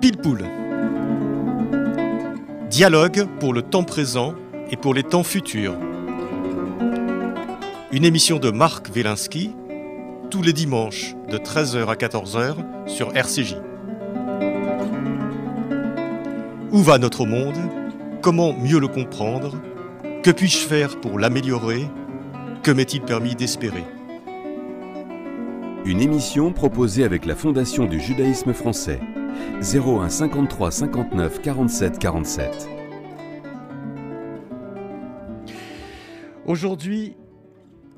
Pile Poule. Dialogue pour le temps présent et pour les temps futurs. Une émission de Marc Wielinski, tous les dimanches de 13h à 14h sur RCJ. Où va notre monde? Comment mieux le comprendre? Que puis-je faire pour l'améliorer? Que m'est-il permis d'espérer? Une émission proposée avec la Fondation du judaïsme français. 01 53 59 47 47. Aujourd'hui,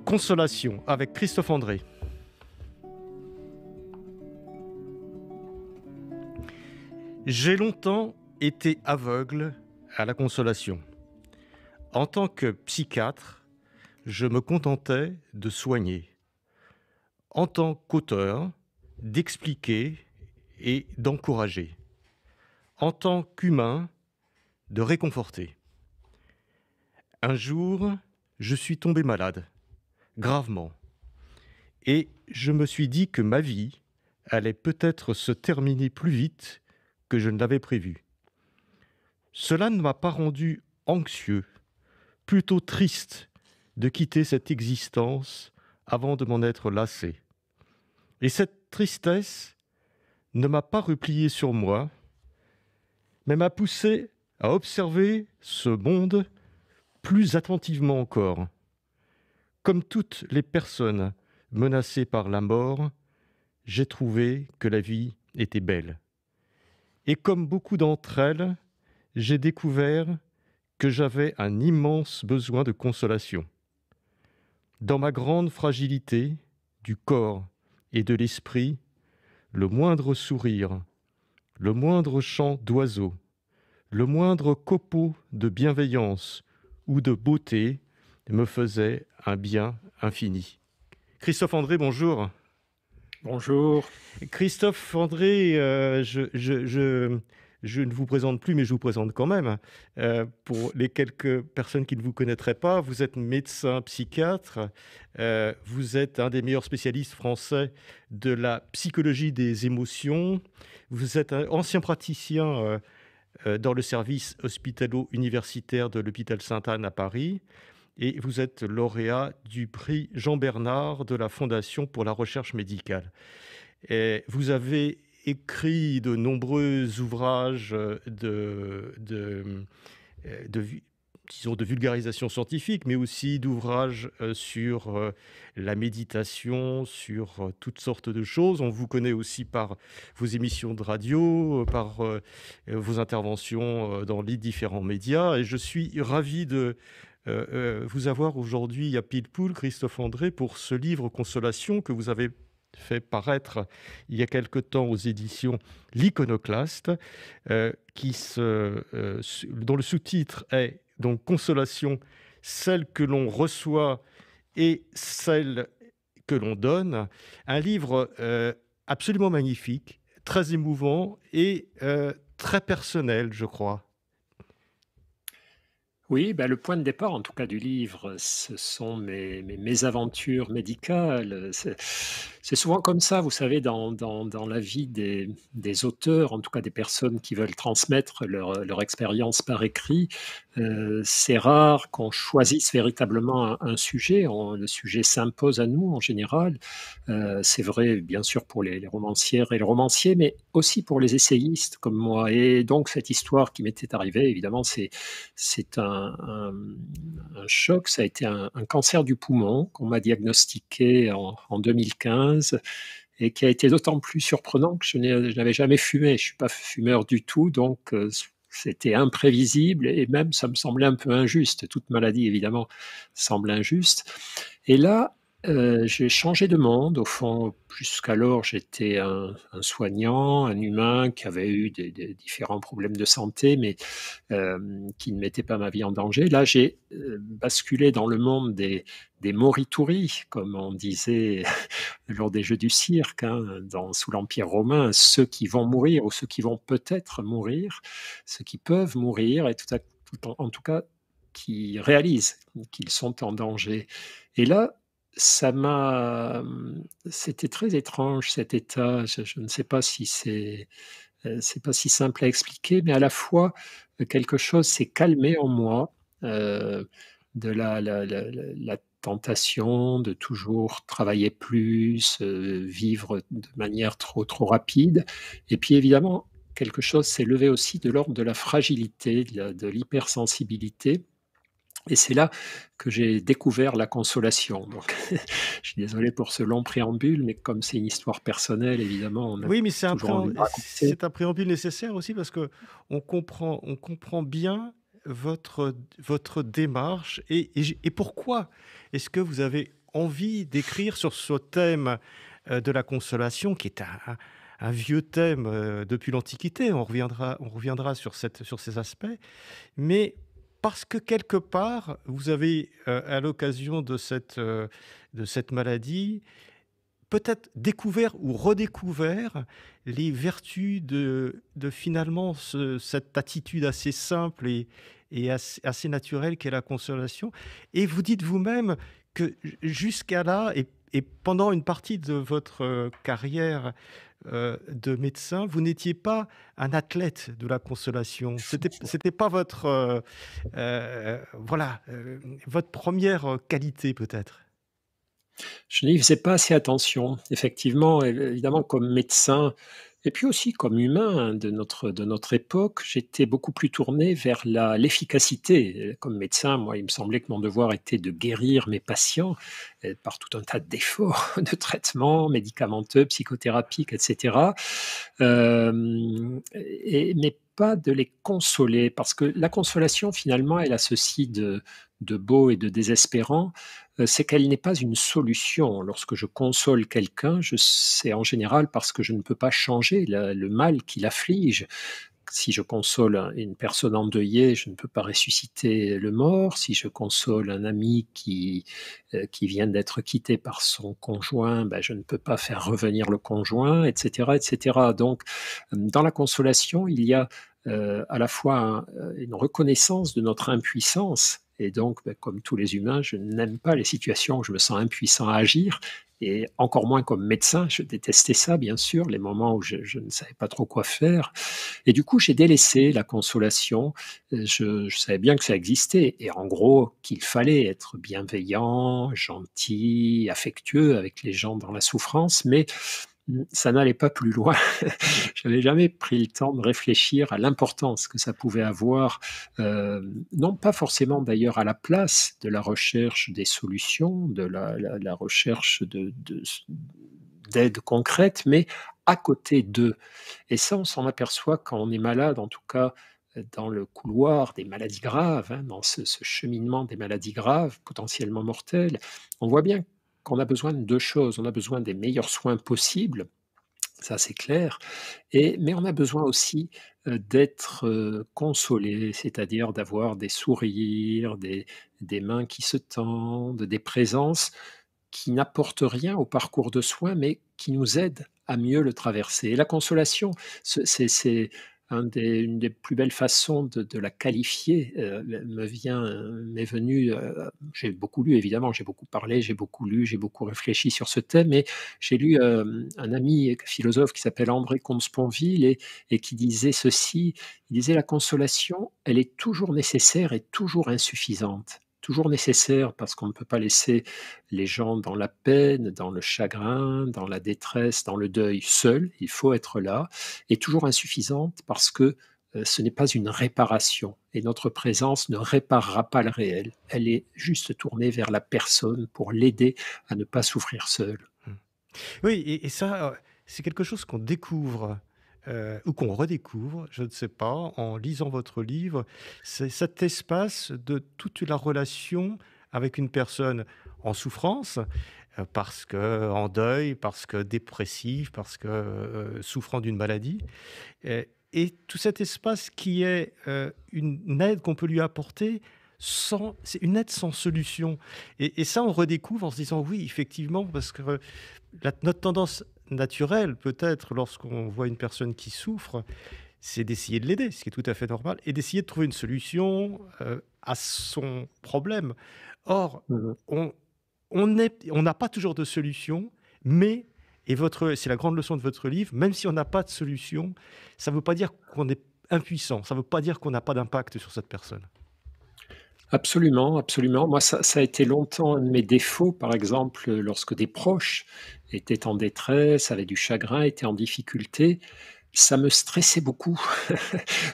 Consolation avec Christophe André. J'ai longtemps été aveugle à la consolation. En tant que psychiatre, je me contentais de soigner. En tant qu'auteur, d'expliquer et d'encourager. En tant qu'humain, de réconforter. Un jour, je suis tombé malade, gravement, et je me suis dit que ma vie allait peut-être se terminer plus vite que je ne l'avais prévu. Cela ne m'a pas rendu anxieux, plutôt triste de quitter cette existence avant de m'en être lassé. Et cette tristesse ne m'a pas replié sur moi, mais m'a poussé à observer ce monde plus attentivement encore. Comme toutes les personnes menacées par la mort, j'ai trouvé que la vie était belle. Et comme beaucoup d'entre elles, j'ai découvert que j'avais un immense besoin de consolation. Dans ma grande fragilité du corps et de l'esprit, le moindre sourire, le moindre chant d'oiseau, le moindre copeau de bienveillance ou de beauté me faisait un bien infini. Christophe André, bonjour. Bonjour. Christophe André, je ne vous présente plus, mais je vous présente quand même. Pour les quelques personnes qui ne vous connaîtraient pas, vous êtes médecin psychiatre, vous êtes un des meilleurs spécialistes français de la psychologie des émotions, vous êtes un ancien praticien dans le service hospitalo-universitaire de l'hôpital Sainte-Anne à Paris, et vous êtes lauréat du prix Jean Bernard de la Fondation pour la recherche médicale. Et vous avez écrit de nombreux ouvrages disons de vulgarisation scientifique, mais aussi d'ouvrages sur la méditation, sur toutes sortes de choses. On vous connaît aussi par vos émissions de radio, par vos interventions dans les différents médias. Et je suis ravi de vous avoir aujourd'hui à Pile Poule, Christophe André, pour ce livre Consolation que vous avez fait paraître il y a quelque temps aux éditions L'Iconoclaste, dont le sous-titre est donc Consolation, celle que l'on reçoit et celle que l'on donne. Un livre absolument magnifique, très émouvant et très personnel, je crois. Oui, le point de départ, en tout cas, du livre, ce sont mes aventures médicales. C'est souvent comme ça, vous savez, dans la vie des auteurs, en tout cas des personnes qui veulent transmettre leur expérience par écrit. C'est rare qu'on choisisse véritablement un sujet. Le sujet s'impose à nous en général. C'est vrai, bien sûr, pour les romancières et les romanciers, mais aussi pour les essayistes comme moi. Et donc, cette histoire qui m'était arrivée, évidemment, c'est un choc. Ça a été un cancer du poumon qu'on m'a diagnostiqué en 2015 et qui a été d'autant plus surprenant que je n'avais jamais fumé. Je ne suis pas fumeur du tout, donc c'était imprévisible et même ça me semblait un peu injuste. Toute maladie, évidemment, semble injuste. Et là, j'ai changé de monde. Au fond, jusqu'alors, j'étais un soignant, un humain qui avait eu des différents problèmes de santé, mais qui ne mettait pas ma vie en danger. Là, j'ai basculé dans le monde des morituri, comme on disait lors des Jeux du cirque, sous l'Empire romain, ceux qui vont mourir ou ceux qui vont peut-être mourir, ceux qui peuvent mourir, et en tout cas, qui réalisent qu'ils sont en danger. Et là, c'était très étrange cet état. Je ne sais pas si c'est C'est pas si simple à expliquer, mais à la fois, quelque chose s'est calmé en moi, heu, de la tentation de toujours travailler plus, vivre de manière trop rapide et puis évidemment, quelque chose s'est levé aussi de l'ordre de la fragilité, de l'hypersensibilité et c'est là que j'ai découvert la consolation. Donc je suis désolé pour ce long préambule, mais comme c'est une histoire personnelle, évidemment, on a Oui, mais toujours envie de raconter. c'est un préambule nécessaire aussi parce que on comprend bien votre démarche et pourquoi est-ce que vous avez envie d'écrire sur ce thème, de la consolation qui est un vieux thème, depuis l'Antiquité. On reviendra sur ces aspects, mais parce que quelque part, vous avez, à l'occasion de cette maladie, peut-être découvert ou redécouvert les vertus de finalement cette attitude assez simple et assez naturelle qu'est la consolation. Et vous dites vous-même que jusqu'à là, et pendant une partie de votre carrière de médecin, vous n'étiez pas un athlète de la consolation. C'était pas voilà, votre première qualité peut-être. Je n'y faisais pas assez attention. Effectivement, évidemment, comme médecin et puis aussi comme humain hein, de notre époque, j'étais beaucoup plus tourné vers l'efficacité. Comme médecin, moi, il me semblait que mon devoir était de guérir mes patients par tout un tas d'efforts, de traitements médicamenteux, psychothérapiques, etc. Mais pas de les consoler, parce que la consolation, finalement, elle a ceci de beau et de désespérant, c'est qu'elle n'est pas une solution. Lorsque je console quelqu'un, c'est en général parce que je ne peux pas changer le mal qui l'afflige. Si je console une personne endeuillée, je ne peux pas ressusciter le mort. Si je console un ami qui vient d'être quitté par son conjoint, ben, je ne peux pas faire revenir le conjoint, etc., etc. Donc, dans la consolation, il y a à la fois une reconnaissance de notre impuissance. Et donc, ben, comme tous les humains, je n'aime pas les situations où je me sens impuissant à agir. Et encore moins comme médecin, je détestais ça, bien sûr, les moments où je ne savais pas trop quoi faire. Et du coup, j'ai délaissé la consolation. Je savais bien que ça existait et en gros qu'il fallait être bienveillant, gentil, affectueux avec les gens dans la souffrance, mais ça n'allait pas plus loin. Je n'avais jamais pris le temps de réfléchir à l'importance que ça pouvait avoir, non pas forcément d'ailleurs à la place de la recherche des solutions, de la recherche d'aide concrète, mais à côté d'eux. Et ça, on s'en aperçoit quand on est malade, en tout cas dans le couloir des maladies graves, hein, dans ce cheminement des maladies graves, potentiellement mortelles. On voit bien qu'on a besoin de 2 choses. On a besoin des meilleurs soins possibles, ça c'est clair, mais on a besoin aussi, d'être, consolé, c'est-à-dire d'avoir des sourires, des mains qui se tendent, des présences qui n'apportent rien au parcours de soins, mais qui nous aident à mieux le traverser. Et la consolation, c'est une des plus belles façons de la qualifier, m'est venue, j'ai beaucoup lu évidemment, j'ai beaucoup parlé, j'ai beaucoup lu, j'ai beaucoup réfléchi sur ce thème et j'ai lu, un ami philosophe qui s'appelle André Comte-Sponville et qui disait ceci, il disait: «La consolation, elle est toujours nécessaire et toujours insuffisante». Toujours nécessaire parce qu'on ne peut pas laisser les gens dans la peine, dans le chagrin, dans la détresse, dans le deuil seuls, il faut être là, et toujours insuffisante parce que ce n'est pas une réparation et notre présence ne réparera pas le réel. Elle est juste tournée vers la personne pour l'aider à ne pas souffrir seul. Mmh. Oui, et ça, c'est quelque chose qu'on découvre, ou qu'on redécouvre, je ne sais pas, en lisant votre livre. C'est cet espace de toute la relation avec une personne en souffrance, parce que en deuil, parce que dépressive, parce que, souffrant d'une maladie, et tout cet espace qui est, une aide qu'on peut lui apporter sans c'est une aide sans solution, et ça, on redécouvre en se disant: «Oui, effectivement», parce que notre tendance naturelle, peut-être, lorsqu'on voit une personne qui souffre, c'est d'essayer de l'aider, ce qui est tout à fait normal, et d'essayer de trouver une solution, à son problème. Or, Mmh. on n'a pas toujours de solution, mais Et c'est la grande leçon de votre livre, même si on n'a pas de solution, ça ne veut pas dire qu'on est impuissant, ça ne veut pas dire qu'on n'a pas d'impact sur cette personne. Absolument, absolument. Moi, ça a été longtemps un de mes défauts, par exemple, lorsque des proches étaient en détresse, avaient du chagrin, étaient en difficulté. Ça me stressait beaucoup,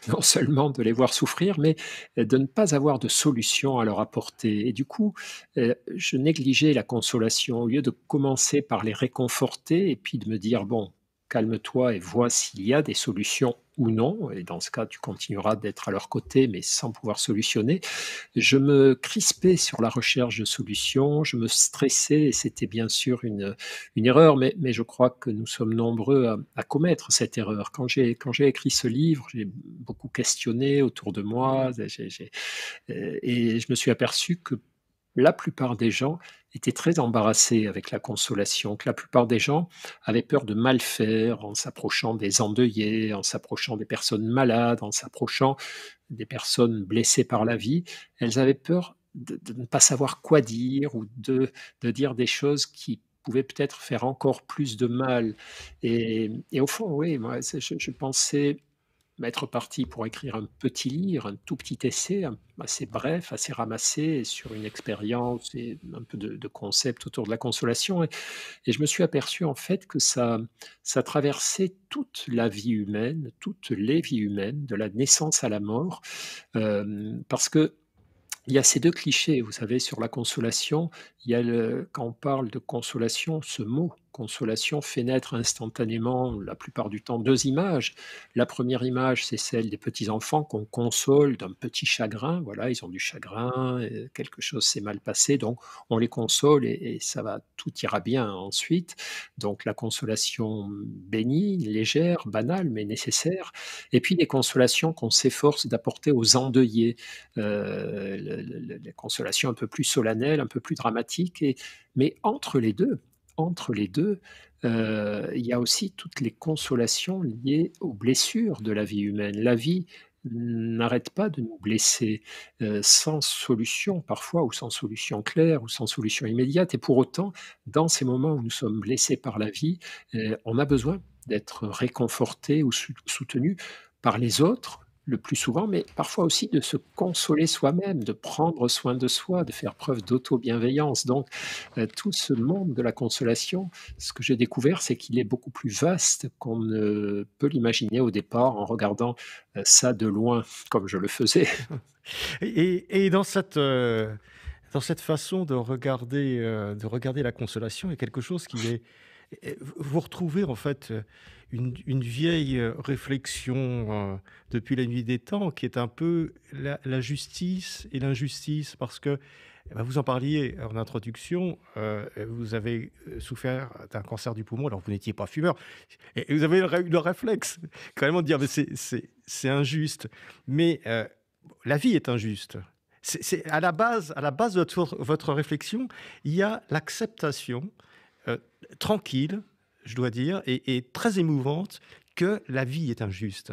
non seulement de les voir souffrir, mais de ne pas avoir de solution à leur apporter et du coup, je négligeais la consolation. Au lieu de commencer par les réconforter et puis de me dire: «Bon, calme-toi et vois s'il y a des solutions ou non» et dans ce cas, tu continueras d'être à leur côté, mais sans pouvoir solutionner. Je me crispais sur la recherche de solutions, je me stressais et c'était bien sûr une erreur, mais je crois que nous sommes nombreux à commettre cette erreur. Quand j'ai écrit ce livre, j'ai beaucoup questionné autour de moi, et je me suis aperçu que la plupart des gens étaient très embarrassés avec la consolation, que la plupart des gens avaient peur de mal faire en s'approchant des endeuillés, en s'approchant des personnes malades, en s'approchant des personnes blessées par la vie. Elles avaient peur de ne pas savoir quoi dire ou de dire des choses qui pouvaient peut-être faire encore plus de mal et au fond, oui, moi, je pensais être parti pour écrire un petit livre, un tout petit essai, assez bref, assez ramassé sur une expérience et un peu de concept autour de la consolation et je me suis aperçu en fait que ça traversait toute la vie humaine, toutes les vies humaines, de la naissance à la mort, parce que il y a ces 2 clichés, vous savez, sur la consolation. Il y a quand on parle de consolation, ce mot consolation fait naître instantanément, la plupart du temps, 2 images. La première image, c'est celle des petits enfants qu'on console d'un petit chagrin. Voilà, ils ont du chagrin, quelque chose s'est mal passé, donc on les console et ça va, tout ira bien ensuite. Donc la consolation bénigne, légère, banale, mais nécessaire. Et puis les consolations qu'on s'efforce d'apporter aux endeuillés, les consolations un peu plus solennelles, un peu plus dramatiques mais entre les 2, il y a aussi toutes les consolations liées aux blessures de la vie humaine. La vie n'arrête pas de nous blesser, sans solution parfois ou sans solution claire ou sans solution immédiate et pour autant, dans ces moments où nous sommes blessés par la vie, on a besoin d'être réconfortés ou soutenus par les autres, le plus souvent, mais parfois aussi de se consoler soi-même, de prendre soin de soi, de faire preuve d'auto-bienveillance. Donc, tout ce monde de la consolation, ce que j'ai découvert, c'est qu'il est beaucoup plus vaste qu'on ne peut l'imaginer au départ en regardant, ça de loin, comme je le faisais. Et dans cette façon de regarder la consolation, il y a quelque chose qui est vous retrouvez en fait, une vieille, réflexion, depuis la nuit des temps qui est un peu la justice et l'injustice parce que, eh bah, vous en parliez en introduction, vous avez, souffert d'un cancer du poumon, alors vous n'étiez pas fumeur et vous avez le réflexe quand même de dire: «Mais c'est injuste». Mais, la vie est injuste. C'est à la base de votre réflexion, il y a l'acceptation, tranquille, je dois dire, et très émouvante que la vie est injuste.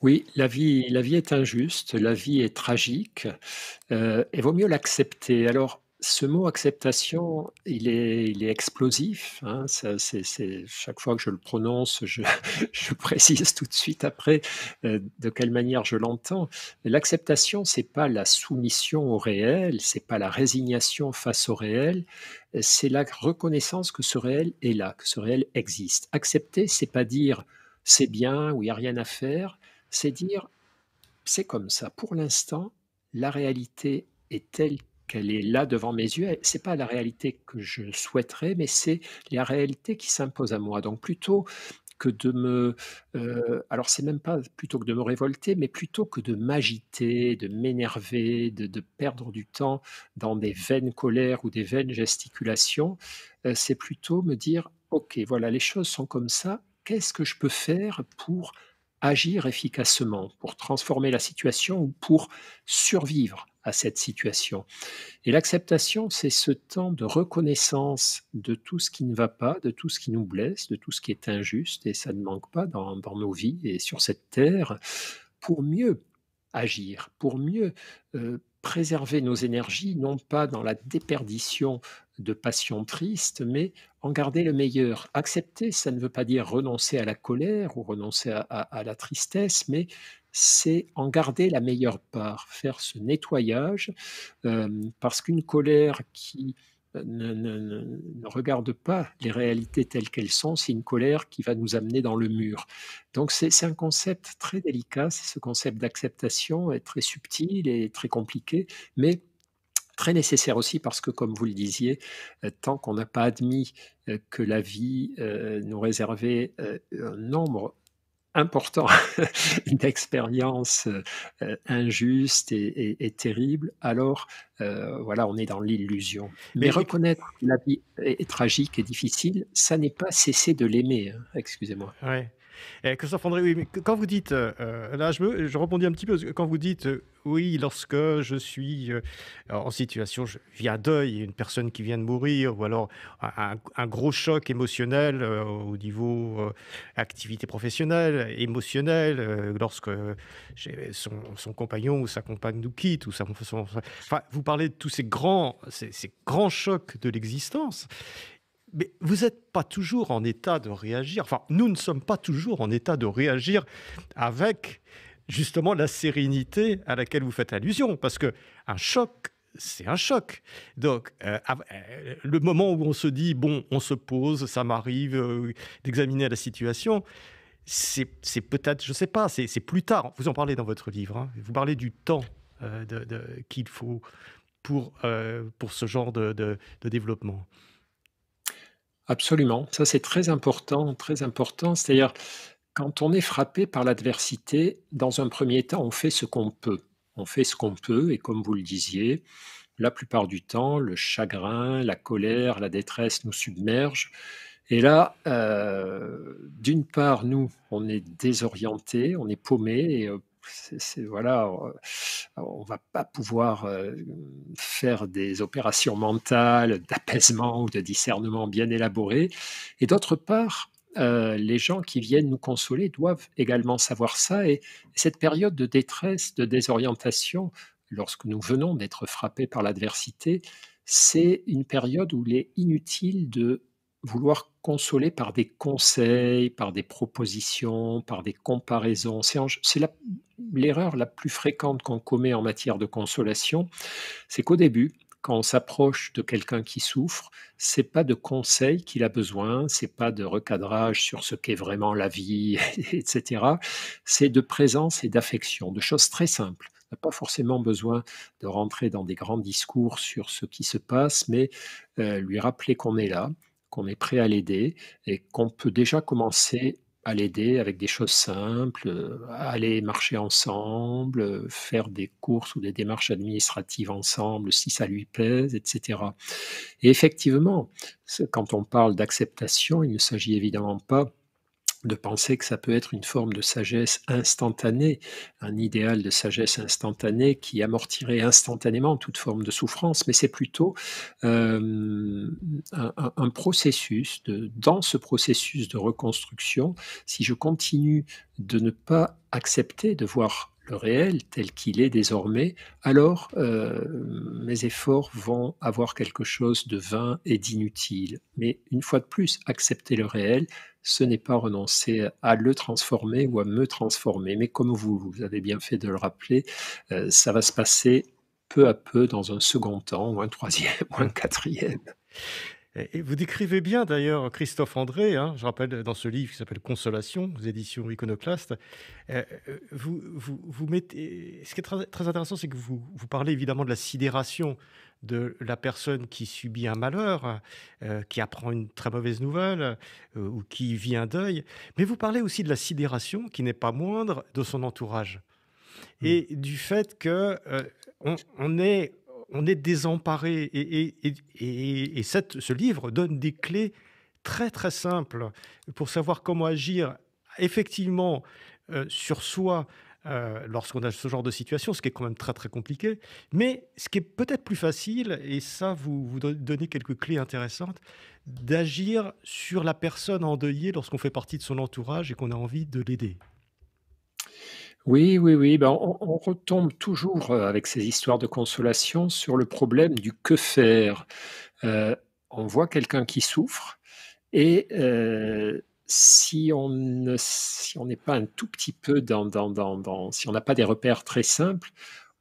Oui, la vie est injuste, la vie est tragique, et vaut mieux l'accepter. Alors, ce mot acceptation, il est explosif, hein, ça c'est chaque fois que je le prononce, je je précise tout de suite après, de quelle manière je l'entends. L'acceptation, c'est pas la soumission au réel, c'est pas la résignation face au réel, c'est la reconnaissance que ce réel est là, que ce réel existe. Accepter, c'est pas dire: «C'est bien» ou «Il y a rien à faire», c'est dire: «C'est comme ça. Pour l'instant, la réalité est telle qu'elle est là devant mes yeux et c'est pas la réalité que je souhaiterais, mais c'est la réalité qui s'impose à moi». Donc plutôt que de me, alors c'est même pas plutôt que de me révolter, mais plutôt que de m'agiter, de m'énerver, de perdre du temps dans des vaines colères ou des vaines gesticulations, c'est plutôt me dire: «OK, voilà, les choses sont comme ça. Qu'est-ce que je peux faire pour agir efficacement, pour transformer la situation ou pour survivre à cette situation?» Et l'acceptation, c'est ce temps de reconnaissance de tout ce qui ne va pas, de tout ce qui nous blesse, de tout ce qui est injuste, et ça ne manque pas dans nos vies et sur cette terre, pour mieux agir, pour mieux préserver nos énergies, non pas dans la déperdition de passions tristes, mais en garder le meilleur. Accepter, ça ne veut pas dire renoncer à la colère ou renoncer à la tristesse, mais c'est en garder la meilleure part, faire ce nettoyage, parce qu'une colère qui ne regarde pas les réalités telles qu'elles sont, c'est une colère qui va nous amener dans le mur. Donc c'est un concept très délicat, c'est ce concept d'acceptation est très subtil et très compliqué, mais très nécessaire aussi parce que comme vous le disiez, tant qu'on n'a pas admis, que la vie, nous réservait, un nombre important d'expériences, injustes et terribles, alors, voilà, on est dans l'illusion. Mais Mais reconnaître que la vie est tragique et difficile, ça n'est pas cesser de l'aimer, hein. Excusez-moi. ouais. Christophe André, oui, mais quand vous dites, là je rebondis un petit peu, parce que quand vous dites, oui, lorsque je suis en situation, je vis un deuil, une personne qui vient de mourir, ou alors un gros choc émotionnel au niveau activité professionnelle, émotionnelle, lorsque son compagnon ou sa compagne nous quitte, ou enfin, vous parlez de tous ces grands chocs de l'existence. Mais vous n'êtes pas toujours en état de réagir. Enfin, nous ne sommes pas toujours en état de réagir avec justement la sérénité à laquelle vous faites allusion. Parce que un choc, c'est un choc. Donc, le moment où on se dit, bon, on se pose, ça m'arrive d'examiner la situation, c'est peut-être, je ne sais pas, c'est plus tard. Vous en parlez dans votre livre. Hein. Vous parlez du temps qu'il faut pour ce genre de développement. Absolument, ça c'est très important, très important. C'est-à-dire, quand on est frappé par l'adversité, dans un premier temps, on fait ce qu'on peut. On fait ce qu'on peut et comme vous le disiez, la plupart du temps, le chagrin, la colère, la détresse nous submergent et là, d'une part, nous, on est désorientés, on est paumés et c'est voilà, on va pas pouvoir, faire des opérations mentales d'apaisement ou de discernement bien élaborées et d'autre part, les gens qui viennent nous consoler doivent également savoir ça et cette période de détresse, de désorientation, lorsque nous venons d'être frappés par l'adversité, c'est une période où il est inutile de vouloir consoler par des conseils, par des propositions, par des comparaisons. C'est l'erreur la plus fréquente qu'on commet en matière de consolation, c'est qu'au début, quand on s'approche de quelqu'un qui souffre, c'est pas de conseils qu'il a besoin, c'est pas de recadrage sur ce qu'est vraiment la vie, et cetera. C'est de présence et d'affection, de choses très simples. On n'a pas forcément besoin de rentrer dans des grands discours sur ce qui se passe, mais lui rappeler qu'on est là, qu'on est prêt à l'aider et qu'on peut déjà commencer à l'aider avec des choses simples, aller marcher ensemble, faire des courses ou des démarches administratives ensemble si ça lui pèse et cetera. Et effectivement, quand on parle d'acceptation, il ne s'agit évidemment pas de penser que ça peut être une forme de sagesse instantanée, un idéal de sagesse instantanée qui amortirait instantanément toute forme de souffrance, mais c'est plutôt, un processus dans ce processus de reconstruction, si je continue de ne pas accepter de voir le réel tel qu'il est désormais, alors, mes efforts vont avoir quelque chose de vain et d'inutile. Mais une fois de plus, accepter le réel, ce n'est pas renoncer à le transformer ou à me transformer. Mais comme vous avez bien fait de le rappeler, ça va se passer peu à peu dans un second temps ou un troisième ou un quatrième. Et vous décrivez bien d'ailleurs Christophe André, hein, je rappelle dans ce livre qui s'appelle Consolation, aux éditions Iconoclaste. Vous mettez. Ce qui est très, très intéressant, c'est que vous parlez évidemment de la sidération de la personne qui subit un malheur, qui apprend une très mauvaise nouvelle ou qui vit un deuil. Mais vous parlez aussi de la sidération, qui n'est pas moindre, de son entourage. Mmh. Et du fait que on est désemparé et ce livre donne des clés très très simples pour savoir comment agir effectivement sur soi lorsqu'on a ce genre de situation, ce qui est quand même très très compliqué, mais ce qui est peut-être plus facile, et ça vous donnez quelques clés intéressantes, d'agir sur la personne endeuillée lorsqu'on fait partie de son entourage et qu'on a envie de l'aider. Oui, oui, oui, ben, on retombe toujours, avec ces histoires de consolation sur le problème du que faire? On voit quelqu'un qui souffre et si on n'est pas un tout petit peu si on n'a pas des repères très simples,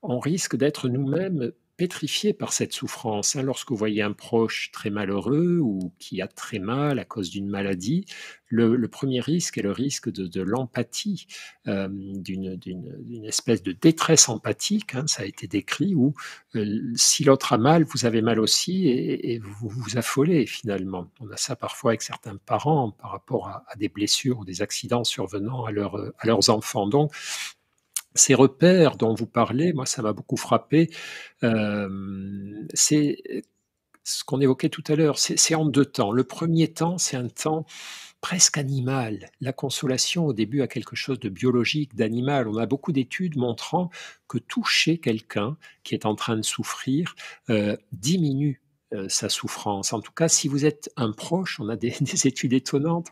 on risque d'être nous-mêmes pétrifiés par cette souffrance, hein. Lorsque vous voyez un proche très malheureux ou qui a très mal à cause d'une maladie, le 1er risque est le risque de l'empathie, d'une espèce de détresse empathique, hein, ça a été décrit, où, si l'autre a mal, vous avez mal aussi et vous vous affolez finalement. On a ça parfois avec certains parents par rapport à des blessures ou des accidents survenant à leurs enfants. Donc ces repères dont vous parlez, moi, ça m'a beaucoup frappé. C'est ce qu'on évoquait tout à l'heure, c'est en 2 temps. Le premier temps, c'est un temps presque animal. La consolation, au début, a quelque chose de biologique, d'animal. On a beaucoup d'études montrant que toucher quelqu'un qui est en train de souffrir, diminue, sa souffrance. En tout cas, si vous êtes un proche, on a des des études étonnantes.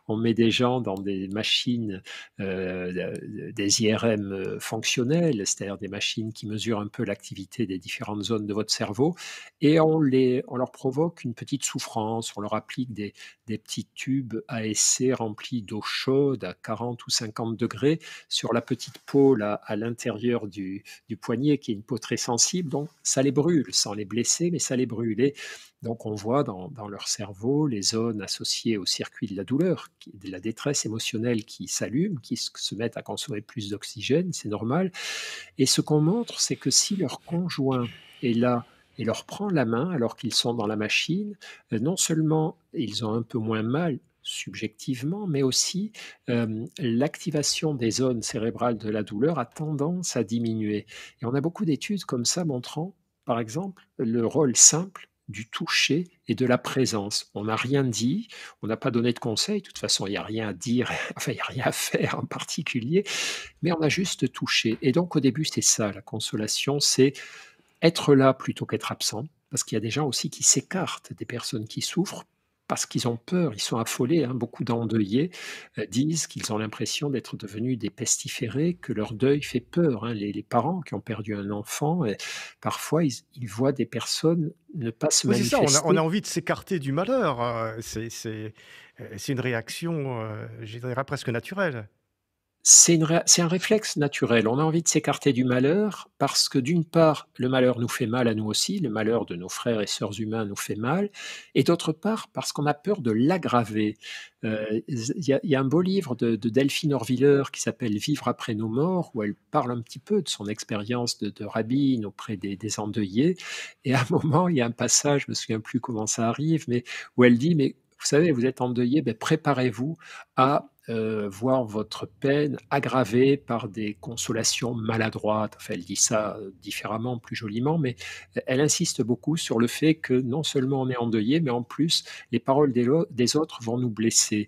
On met des gens dans des machines, des IRM, fonctionnelles, c'est-à-dire des machines qui mesurent un peu l'activité des différentes zones de votre cerveau et on leur provoque une petite souffrance. On leur applique des petits tubes à essai remplis d'eau chaude à 40 ou 50 degrés sur la petite peau là, à l'intérieur du poignet, qui est une peau très sensible. Donc, ça les brûle, sans les blesser, mais ça les brûle. Et donc, on voit dans leur cerveau les zones associées au circuit de la douleur, de la détresse émotionnelle qui s'allument, qui se mettent à consommer plus d'oxygène, c'est normal. Et ce qu'on montre, c'est que si leur conjoint est là et leur prend la main alors qu'ils sont dans la machine, non seulement ils ont un peu moins mal subjectivement, mais aussi l'activation des zones cérébrales de la douleur a tendance à diminuer. Et on a beaucoup d'études comme ça montrant, par exemple, le rôle simple du toucher et de la présence. On n'a rien dit, on n'a pas donné de conseils, de toute façon il n'y a rien à dire, enfin il n'y a rien à faire en particulier, mais on a juste touché. Et donc au début, c'est ça la consolation, c'est être là plutôt qu'être absent, parce qu'il y a des gens aussi qui s'écartent des personnes qui souffrent parce qu'ils ont peur, ils sont affolés, hein. Beaucoup d'endeuillés, disent qu'ils ont l'impression d'être devenus des pestiférés, que leur deuil fait peur, hein. Les parents qui ont perdu un enfant, parfois ils voient des personnes ne pas se Oui, c'est ça, on a manifester. envie de s'écarter du malheur, c'est une réaction, je dirais presque naturelle. C'est un réflexe naturel. On a envie de s'écarter du malheur parce que d'une part, le malheur nous fait mal à nous aussi, le malheur de nos frères et sœurs humains nous fait mal et d'autre part parce qu'on a peur de l'aggraver. Il y a un beau livre de Delphine Orviller qui s'appelle «Vivre après nos morts» où elle parle un petit peu de son expérience de rabbine auprès des endeuillés et à un moment, il y a un passage, je me souviens plus comment ça arrive, mais où elle dit: «Mais vous savez, vous êtes endeuillés, beh, préparez-vous à voir votre peine aggravée par des consolations maladroites». Enfin, elle dit ça, différemment, plus joliment, mais elle insiste beaucoup sur le fait que non seulement on est endeuillé, mais en plus les paroles des autres vont nous blesser.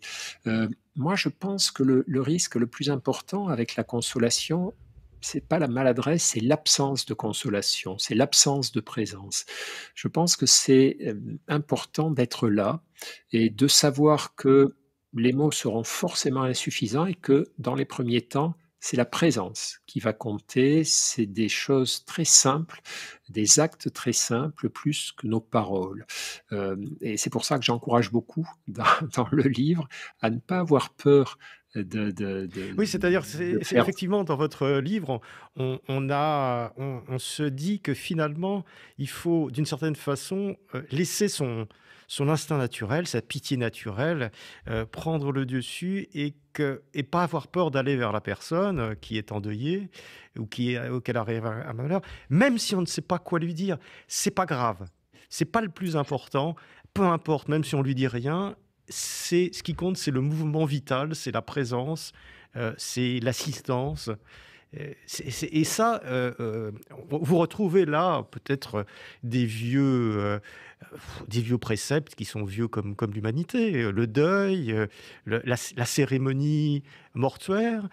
Moi, je pense que le risque le plus important avec la consolation, c'est pas la maladresse, c'est l'absence de consolation, c'est l'absence de présence. Je pense que c'est, important d'être là et de savoir que les mots seront forcément insuffisants et que, dans les premiers temps, c'est la présence qui va compter. C'est des choses très simples, des actes très simples, plus que nos paroles. Et c'est pour ça que j'encourage beaucoup dans dans le livre à ne pas avoir peur Oui, c'est-à-dire, de c'est faire. effectivement dans votre livre, on se dit que finalement, il faut d'une certaine façon, laisser son instinct naturel, sa pitié naturelle, prendre le dessus et pas avoir peur d'aller vers la personne, qui est endeuillée ou auquel arrive un malheur, même si on ne sait pas quoi lui dire. C'est pas grave, c'est pas le plus important, peu importe, même si on lui dit rien, c'est ce qui compte, c'est le mouvement vital, c'est la présence, c'est l'assistance. Et ça, vous retrouvez là peut-être des vieux préceptes qui sont vieux comme l'humanité, le deuil, la cérémonie mortuaire,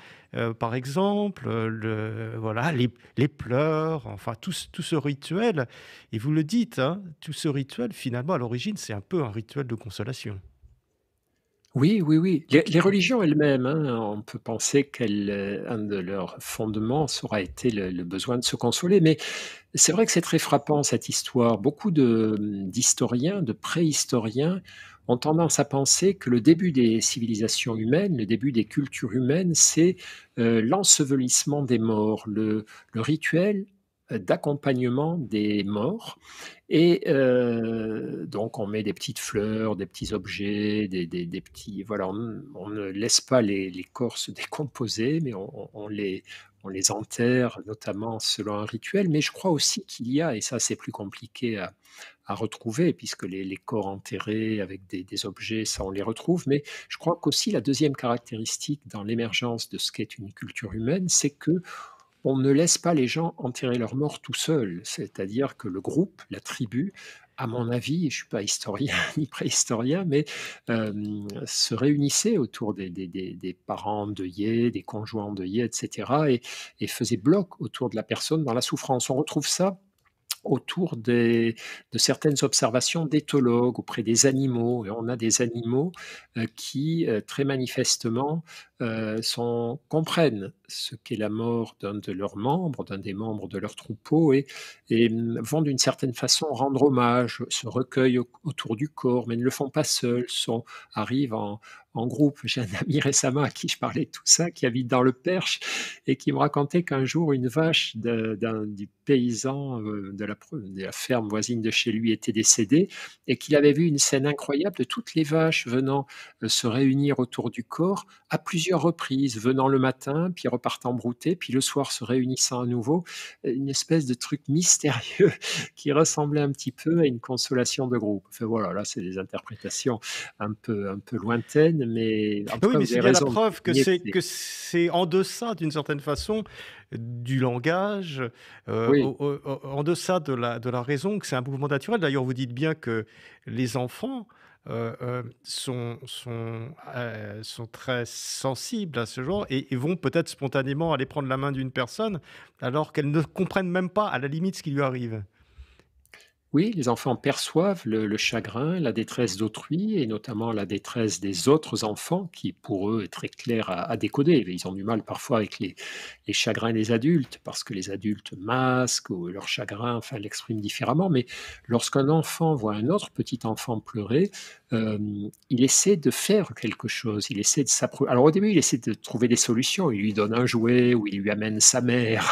par exemple, voilà, les pleurs, enfin tout ce rituel. Et vous le dites, hein, tout ce rituel, finalement, à l'origine, c'est un peu un rituel de consolation. Oui, oui, oui. Les religions elles-mêmes, hein, on peut penser un de leurs fondements ça aura été le besoin de se consoler, mais c'est vrai que c'est très frappant cette histoire. Beaucoup d'historiens, de préhistoriens ont tendance à penser que le début des civilisations humaines, le début des cultures humaines, c'est, l'ensevelissement des morts, le rituel, d'accompagnement des morts et donc on met des petites fleurs, des petits objets, des petits voilà, on ne laisse pas les corps se décomposer, mais on les enterre, notamment selon un rituel. Mais je crois aussi qu'il y a, et ça c'est plus compliqué à retrouver, puisque les corps enterrés avec des objets, ça on les retrouve. Mais je crois qu'aussi la deuxième caractéristique dans l'émergence de ce qu'est une culture humaine, c'est que on ne laisse pas les gens enterrer leurs morts tout seuls. C'est-à-dire que le groupe, la tribu, à mon avis, et je ne suis pas historien ni préhistorien, mais se réunissait autour des parents endeuillés, des conjoints endeuillés, etc., et faisait bloc autour de la personne dans la souffrance. On retrouve ça autour de certaines observations d'éthologues auprès des animaux. Et on a des animaux qui, très manifestement, comprennent ce qu'est la mort d'un de leurs membres, d'un des membres de leur troupeau, et vont d'une certaine façon rendre hommage, se recueillent autour du corps, mais ne le font pas seuls, arrivent en groupe. J'ai un ami récemment à qui je parlais de tout ça, qui habite dans le Perche et qui me racontait qu'un jour, une vache du paysan de la ferme voisine de chez lui était décédée et qu'il avait vu une scène incroyable de toutes les vaches venant se réunir autour du corps à plusieurs reprises, venant le matin, puis repartant brouter, puis le soir se réunissant à nouveau. Une espèce de truc mystérieux qui ressemblait un petit peu à une consolation de groupe. Enfin voilà, là c'est des interprétations un peu lointaines, mais en tout Oui, cas mais vous c'est avez bien la raison de preuve que souligner que c'est en deçà, d'une certaine façon, du langage, oui. en deçà de la raison, que c'est un mouvement naturel. D'ailleurs, vous dites bien que les enfants, sont très sensibles à ce genre et vont peut-être spontanément aller prendre la main d'une personne, alors qu'elles ne comprennent même pas, à la limite, ce qui lui arrive. Oui, les enfants perçoivent le chagrin, la détresse d'autrui et notamment la détresse des autres enfants qui, pour eux, est très claire à décoder. Ils ont du mal parfois avec les chagrins des adultes parce que les adultes masquent ou leur chagrin, enfin, l'expriment différemment. Mais lorsqu'un enfant voit un autre petit enfant pleurer, il essaie de faire quelque chose. Il essaie de s'appro Alors au début, il essaie de trouver des solutions. Il lui donne un jouet ou il lui amène sa mère,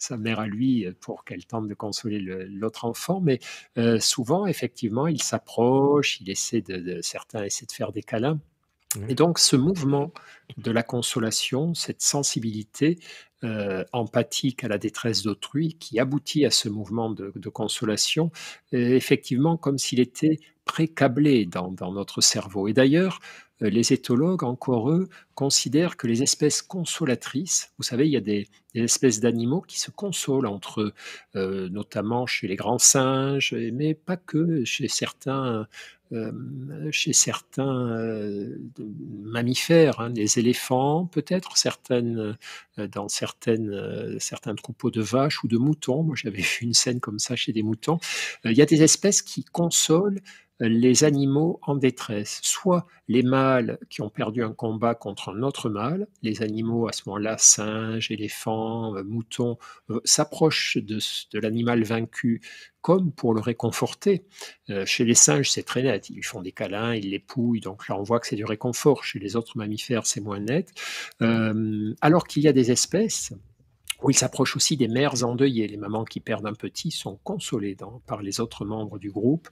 sa mère à lui, pour qu'elle tente de consoler l'autre enfant. Mais souvent, effectivement, il s'approche, il essaie certains essaient de faire des câlins. Et Oui. donc ce mouvement de la consolation, cette sensibilité, empathique à la détresse d'autrui qui aboutit à ce mouvement de consolation, effectivement comme s'il était pré-câblé dans notre cerveau. Et d'ailleurs, les éthologues, encore eux, considèrent que les espèces consolatrices, vous savez, il y a des espèces d'animaux qui se consolent entre eux, notamment chez les grands singes, mais pas que, chez certains mammifères, hein, les éléphants peut-être, certains troupeaux de vaches ou de moutons. Moi, j'avais vu une scène comme ça chez des moutons. Il y a des espèces qui consolent les animaux en détresse, soit les mâles qui ont perdu un combat contre un autre mâle. Les animaux, à ce moment-là, singes, éléphants, moutons, s'approchent de l'animal vaincu comme pour le réconforter. Chez les singes, c'est très net. Ils lui font des câlins, ils l'épouillent, donc là, on voit que c'est du réconfort. Chez les autres mammifères, c'est moins net. Alors qu'il y a des espèces où ils s'approchent aussi des mères endeuillées. Les mamans qui perdent un petit sont consolées par les autres membres du groupe,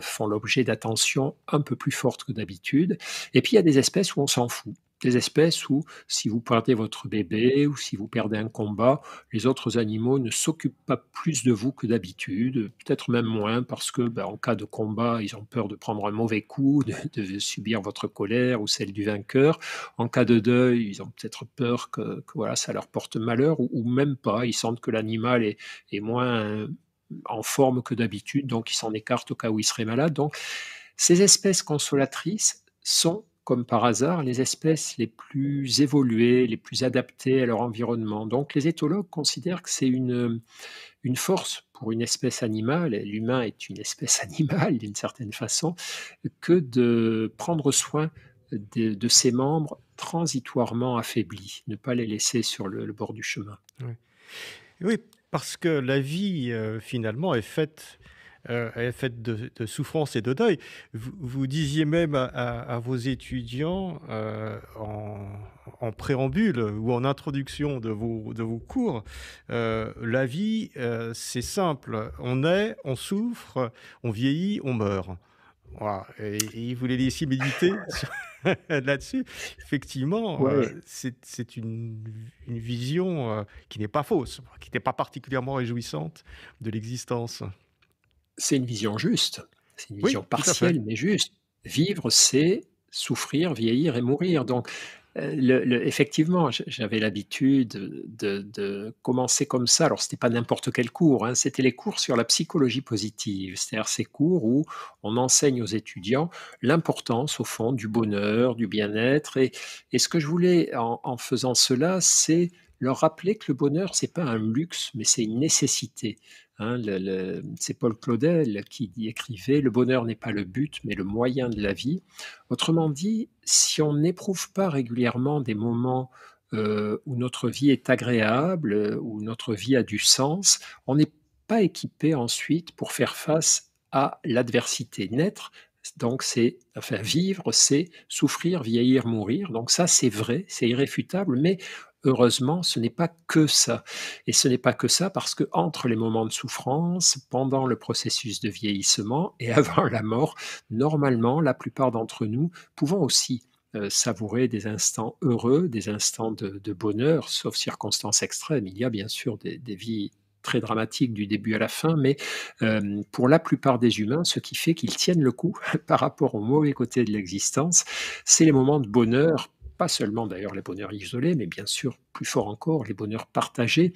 font l'objet d'attentions un peu plus fortes que d'habitude. Et puis il y a des espèces où on s'en fout. Des espèces où, si vous perdez votre bébé ou si vous perdez un combat, les autres animaux ne s'occupent pas plus de vous que d'habitude, peut-être même moins, parce que en cas de combat, ils ont peur de prendre un mauvais coup, de subir votre colère ou celle du vainqueur. En cas de deuil, ils ont peut-être peur que voilà, ça leur porte malheur ou même pas. Ils sentent que l'animal est moins en forme que d'habitude, donc ils s'en écartent au cas où il serait malade. Donc, ces espèces consolatrices sont, comme par hasard, les espèces les plus évoluées, les plus adaptées à leur environnement. Donc, les éthologues considèrent que c'est une force pour une espèce animale, et l'humain est une espèce animale d'une certaine façon, que de prendre soin de ses membres transitoirement affaiblis, ne pas les laisser sur le bord du chemin. Ouais. Oui, parce que la vie, finalement est faite de souffrance et de deuil. Vous disiez même à vos étudiants, en préambule ou en introduction de vos cours, la vie, c'est simple, on naît, on souffre, on vieillit, on meurt. Voilà, et vous les laissiez méditer là-dessus. Effectivement, Ouais. c'est une vision, qui n'est pas fausse, qui n'est pas particulièrement réjouissante de l'existence. C'est une vision juste, c'est une Oui, vision tout à fait. partielle mais juste. Vivre, c'est souffrir, vieillir et mourir donc le effectivement, j'avais l'habitude de commencer comme ça. Alors c'était pas n'importe quel cours, hein, c'était les cours sur la psychologie positive. C'est-à-dire ces cours où on enseigne aux étudiants l'importance au fond du bonheur, du bien-être et ce que je voulais en faisant cela, c'est leur rappeler que le bonheur, c'est pas un luxe, mais c'est une nécessité. Hein, c'est Paul Claudel qui écrivait: «Le bonheur n'est pas le but, mais le moyen de la vie». Autrement dit, si on n'éprouve pas régulièrement des moments, où notre vie est agréable, où notre vie a du sens, on n'est pas équipé ensuite pour faire face à l'adversité. Naître, donc c'est enfin vivre, c'est souffrir, vieillir, mourir. Donc ça, c'est vrai, c'est irréfutable, mais heureusement, ce n'est pas que ça. Et ce n'est pas que ça parce que entre les moments de souffrance, pendant le processus de vieillissement et avant la mort, normalement, la plupart d'entre nous pouvons aussi, savourer des instants heureux, des instants de bonheur, sauf circonstances extrêmes. Il y a bien sûr des vies très dramatiques du début à la fin, mais pour la plupart des humains, ce qui fait qu'ils tiennent le coup par rapport au mauvais côté de l'existence, c'est les moments de bonheur, pas seulement d'ailleurs les bonheurs isolés, mais bien sûr, plus fort encore, les bonheurs partagés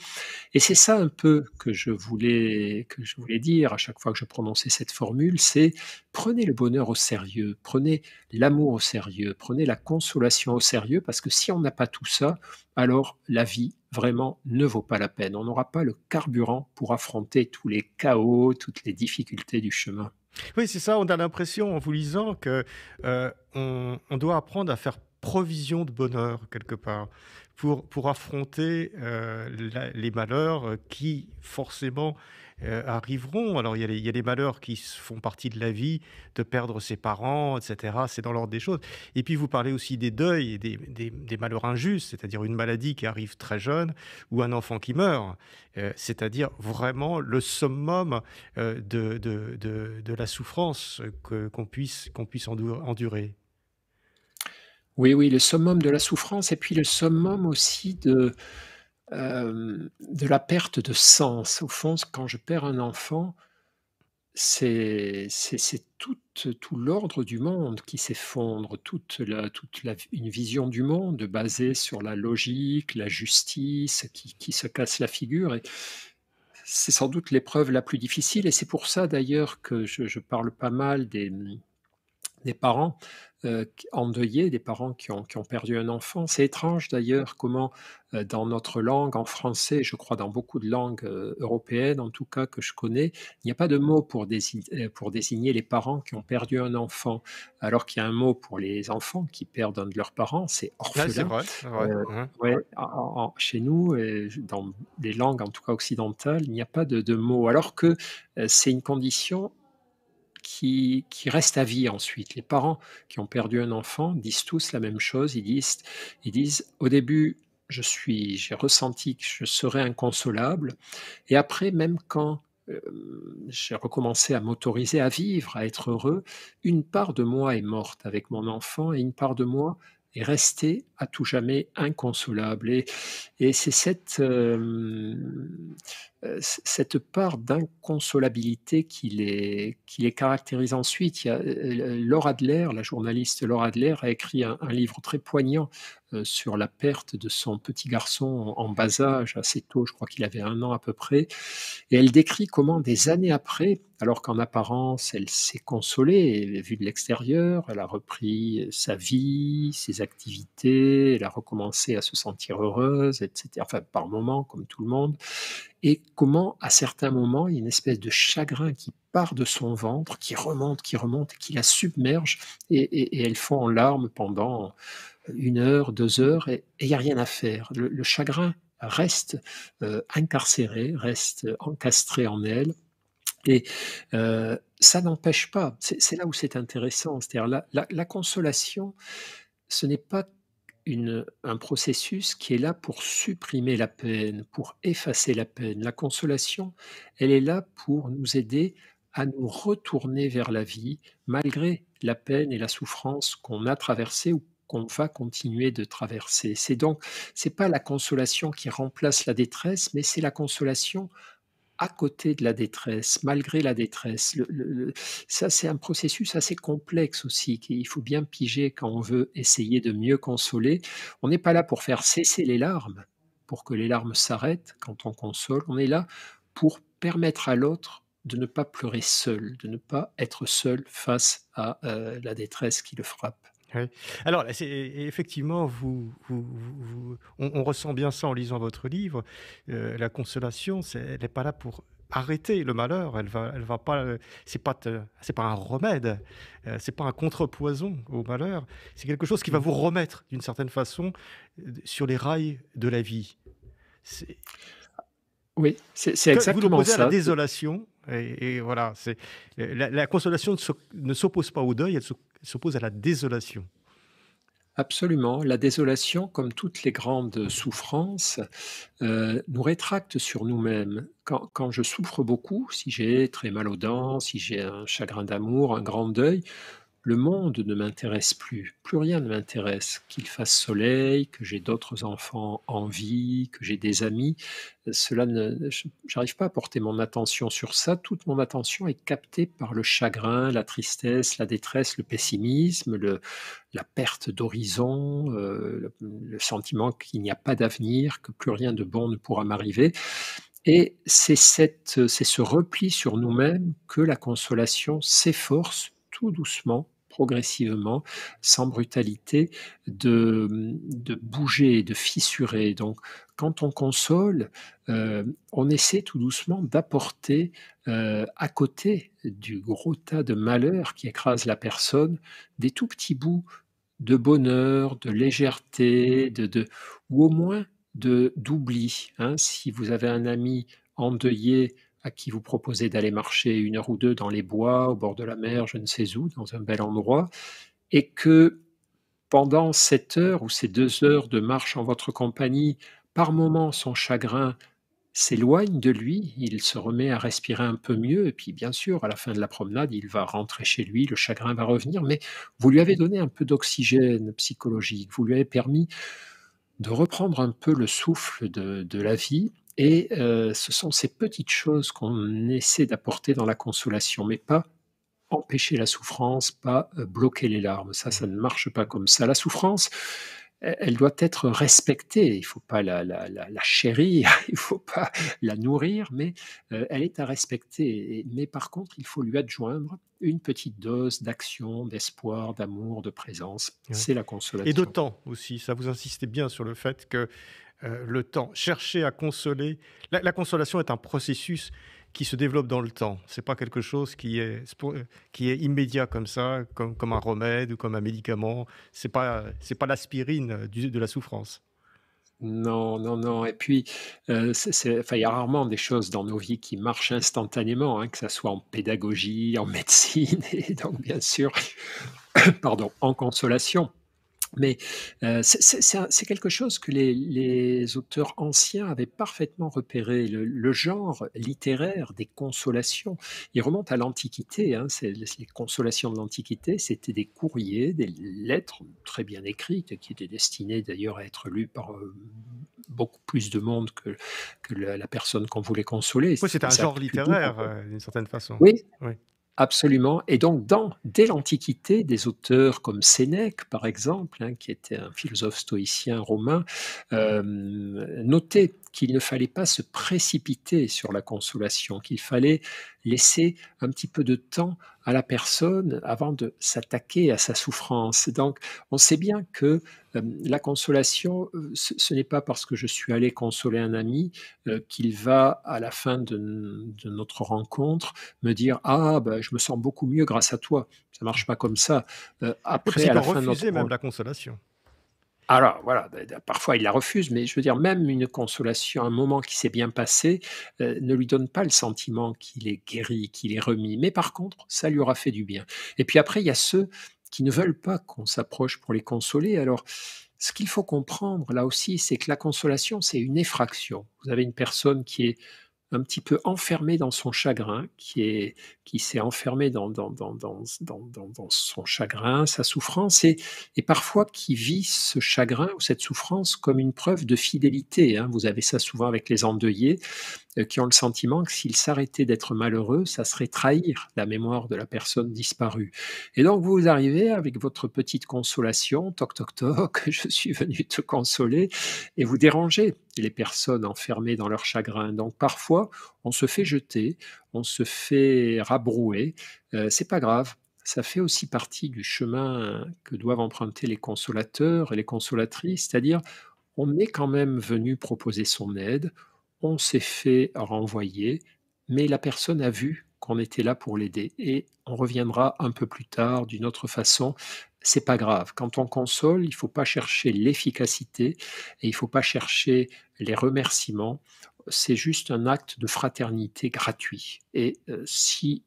et c'est ça un peu que je voulais dire à chaque fois que je prononçais cette formule, c'est prenez le bonheur au sérieux, prenez l'amour au sérieux, prenez la consolation au sérieux, parce que si on n'a pas tout ça, alors la vie vraiment ne vaut pas la peine. On n'aura pas le carburant pour affronter tous les chaos, toutes les difficultés du chemin. Oui, c'est ça, on a l'impression en vous lisant que, on doit apprendre à faire provision de bonheur quelque part, pour affronter, les malheurs, qui forcément, arriveront. Alors il y a les malheurs qui font partie de la vie, de perdre ses parents et cetera, c'est dans l'ordre des choses. Et puis vous parlez aussi des deuils et des malheurs injustes, c'est-à-dire une maladie qui arrive très jeune ou un enfant qui meurt, c'est-à-dire vraiment le summum, de la souffrance, qu'on puisse endurer. Oui, oui, le summum de la souffrance et puis le summum aussi de la perte de sens. Au fond, quand je perds un enfant, c'est tout l'ordre du monde qui s'effondre, toute la une vision du monde basée sur la logique, la justice qui se casse la figure et c'est sans doute l'épreuve la plus difficile et c'est pour ça d'ailleurs que je parle pas mal des parents, endeuillés, des parents qui ont perdu un enfant. C'est étrange d'ailleurs comment, dans notre langue, en français, je crois dans beaucoup de langues, européennes en tout cas que je connais, il n'y a pas de mot pour désigner les parents qui ont perdu un enfant. Alors qu'il y a un mot pour les enfants qui perdent un de leurs parents, c'est Ouais, c'est orphelin. vrai, c'est vrai. Mmh. Ouais, chez nous, dans les langues en tout cas occidentales, il n'y a pas de mot alors que, c'est une condition qui reste à vie ensuite. Les parents qui ont perdu un enfant disent tous la même chose. Ils disent: «Au début, j'ai ressenti que je serais inconsolable et après même quand, j'ai recommencé à m'autoriser à vivre, à être heureux, une part de moi est morte avec mon enfant et une part de moi est restée à tout jamais inconsolable» et c'est cette part d'inconsolabilité qui les caractérise ensuite. Il y a, Laura Adler, la journaliste Laura Adler a écrit un livre très poignant, sur la perte de son petit garçon en bas âge, assez tôt, je crois qu'il avait 1 an à peu près et elle décrit comment des années après, alors qu'en apparence elle s'est consolée, vue de l'extérieur, elle a repris sa vie, ses activités, elle a recommencé à se sentir heureuse et cetera, enfin par moments comme tout le monde et comment, à certains moments, il y a une espèce de chagrin qui part de son ventre, qui remonte, qui la submerge et elle fond en larmes pendant 1 heure, 2 heures et il y a rien à faire. Le chagrin reste, incarcéré, reste encastré en elle et ça n'empêche pas, c'est là où c'est intéressant, c'est-à-dire la consolation, ce n'est pas un processus qui est là pour supprimer la peine, pour effacer la peine. La consolation, elle est là pour nous aider à nous retourner vers la vie, malgré la peine et la souffrance qu'on a traversées ou qu'on va continuer de traverser. C'est pas la consolation qui remplace la détresse, mais c'est la consolation à côté de la détresse, malgré la détresse. Ça, c'est un processus assez complexe aussi, qu'il faut bien piger quand on veut essayer de mieux consoler. On n'est pas là pour faire cesser les larmes, pour que les larmes s'arrêtent quand on console. On est là pour permettre à l'autre de ne pas pleurer seul, de ne pas être seul face à la détresse qui le frappe. Oui. Alors, là, effectivement, on ressent bien ça en lisant votre livre. La consolation, elle n'est pas là pour arrêter le malheur. Elle va pas. C'est pas un remède. C'est pas un contrepoison au malheur. C'est quelque chose qui va Mmh. vous remettre, d'une certaine façon, sur les rails de la vie. C'est Oui, c'est que vous exactement l'opposez à la ça. désolation. Et voilà, la consolation ne s'oppose pas au deuil, elle s'oppose à la désolation. Absolument. La désolation, comme toutes les grandes souffrances, nous rétracte sur nous-mêmes. Quand je souffre beaucoup, si j'ai très mal aux dents, si j'ai un chagrin d'amour, un grand deuil, le monde ne m'intéresse plus. Plus rien ne m'intéresse. Qu'il fasse soleil, que j'ai d'autres enfants en vie, que j'ai des amis, cela ne j'arrive pas à porter mon attention sur ça. Toute mon attention est captée par le chagrin, la tristesse, la détresse, le pessimisme, la perte d'horizon, le sentiment qu'il n'y a pas d'avenir, que plus rien de bon ne pourra m'arriver et c'est ce repli sur nous-mêmes que la consolation s'efforce tout doucement, progressivement, sans brutalité, de bouger, de fissurer. Donc quand on console, on essaie tout doucement d'apporter, à côté du gros tas de malheur qui écrase la personne, des tout petits bouts de bonheur, de légèreté, ou au moins d'oubli, hein. Si vous avez un ami endeuillé à qui vous proposez d'aller marcher 1 heure ou 2 dans les bois, au bord de la mer, je ne sais où, dans un bel endroit et que pendant cette heure ou ces 2 heures de marche en votre compagnie, par moments son chagrin s'éloigne de lui, il se remet à respirer un peu mieux et puis bien sûr à la fin de la promenade, il va rentrer chez lui, le chagrin va revenir, mais vous lui avez donné un peu d'oxygène psychologique, vous lui avez permis de reprendre un peu le souffle de la vie et ce sont ces petites choses qu'on essaie d'apporter dans la consolation, mais pas empêcher la souffrance, pas, bloquer les larmes. Ça ne marche pas comme ça. La souffrance, elle doit être respectée. Il ne faut pas la chérir, il ne faut pas la nourrir, mais, elle est à respecter mais par contre, il faut lui adjoindre une petite dose d'action, d'espoir, d'amour, de présence. Ouais. C'est la Et de consolation. temps aussi, ça vous insistez bien sur le fait que le temps, chercher à consoler, la consolation est un processus qui se développe dans le temps. C'est pas quelque chose qui est immédiat comme ça, comme un remède ou comme un médicament. C'est pas l'aspirine de la souffrance. Non, non, non et puis, enfin, il y a rarement des choses dans nos vies qui marchent instantanément, hein, que ça soit en pédagogie, en médecine et donc bien sûr, pardon, en consolation. Mais, c'est quelque chose que les auteurs anciens avaient parfaitement repéré, le genre littéraire des consolations. Il remonte à l'Antiquité, hein, c'est les consolations de l'Antiquité, c'était des courriers, des lettres très bien écrites, qui étaient destinées d'ailleurs à être lues par, beaucoup plus de monde que la personne qu'on voulait consoler. Oui, c'est un Ça genre plutôt littéraire, d'une certaine façon. oui. Oui. Absolument et donc dès l'Antiquité, des auteurs comme Sénèque, par exemple, hein, qui était un philosophe stoïcien romain, notait qu'il ne fallait pas se précipiter sur la consolation, qu'il fallait laisser un petit peu de temps à la personne avant de s'attaquer à sa souffrance. Donc, on sait bien que la consolation, ce n'est pas parce que je suis allé consoler un ami qu'il va, à la fin de notre rencontre, me dire: «Ah, ben, je me sens beaucoup mieux grâce à toi». Ça marche pas comme ça. Oui, parce Après, qu'il à peut la fin de refuser notre même la consolation. alors voilà, parfois il la refuse, mais je veux dire même une consolation, un moment qui s'est bien passé, ne lui donne pas le sentiment qu'il est guéri, qu'il est remis. Mais par contre, ça lui aura fait du bien. Et puis après, il y a ceux qui ne veulent pas qu'on s'approche pour les consoler. Alors, ce qu'il faut comprendre là aussi, c'est que la consolation, c'est une effraction. Vous avez une personne qui est un petit peu enfermé dans son chagrin, qui s'est enfermé dans son chagrin, sa souffrance et parfois qui vit ce chagrin ou cette souffrance comme une preuve de fidélité, hein. Vous avez ça souvent avec les endeuillés, qui ont le sentiment que s'ils s'arrêtaient d'être malheureux, ça serait trahir la mémoire de la personne disparue. Et donc vous arrivez avec votre petite consolation, toc toc toc, je suis venu te consoler, et vous dérangez les personnes enfermées dans leur chagrin. Donc parfois, on se fait jeter, on se fait rabrouer, c'est pas grave. Ça fait aussi partie du chemin que doivent emprunter les consolateurs et les consolatrices, c'est-à-dire on est quand même venu proposer son aide, on s'est fait renvoyer, mais la personne a vu qu'on était là pour l'aider et on reviendra un peu plus tard d'une autre façon. C'est pas grave. Quand on console, il faut pas chercher l'efficacité et il faut pas chercher les remerciements. C'est juste un acte de fraternité gratuit. Et si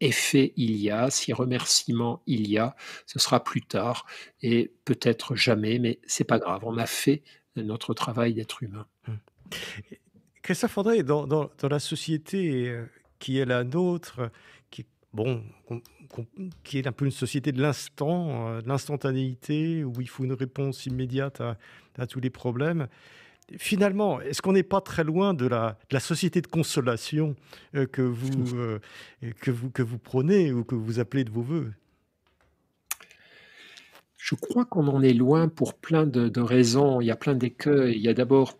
effet il y a, si remerciement il y a, ce sera plus tard et peut-être jamais, mais c'est pas grave. On a fait notre travail d'être humain. Mmh. Et Christophe André, dans la société, qui est la nôtre, qui est bon, qui est un peu une société de l'instant, de l'instantanéité, où il faut une réponse immédiate à tous les problèmes. Finalement, est-ce qu'on n'est pas très loin de la société de consolation, que vous prônez ou que vous appelez de vos vœux? Je crois qu'on en est loin pour plein de raisons. Il y a plein d'écueils. Il y a d'abord,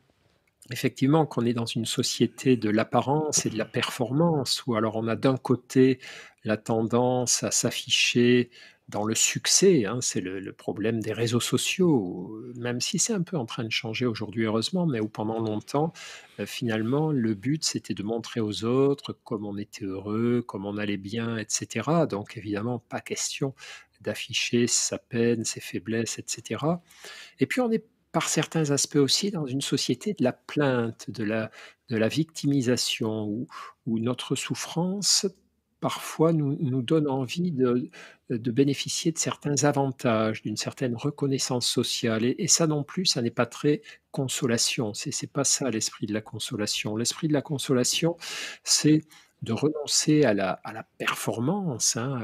effectivement, qu'on est dans une société de l'apparence et de la performance, où alors on a d'un côté la tendance à s'afficher dans le succès, hein, c'est le problème des réseaux sociaux, même si c'est un peu en train de changer aujourd'hui, heureusement, mais où pendant longtemps, finalement, le but, c'était de montrer aux autres comme on était heureux, comme on allait bien, et cetera. Donc évidemment, pas question d'afficher sa peine, ses faiblesses, et cetera. Et puis on est par certains aspects aussi dans une société de la plainte, de la victimisation où notre souffrance parfois nous donne envie de bénéficier de certains avantages, d'une certaine reconnaissance sociale et ça non plus, ça n'est pas très consolation. C'est pas ça l'esprit de la consolation. L'esprit de la consolation, c'est de renoncer à la performance, hein,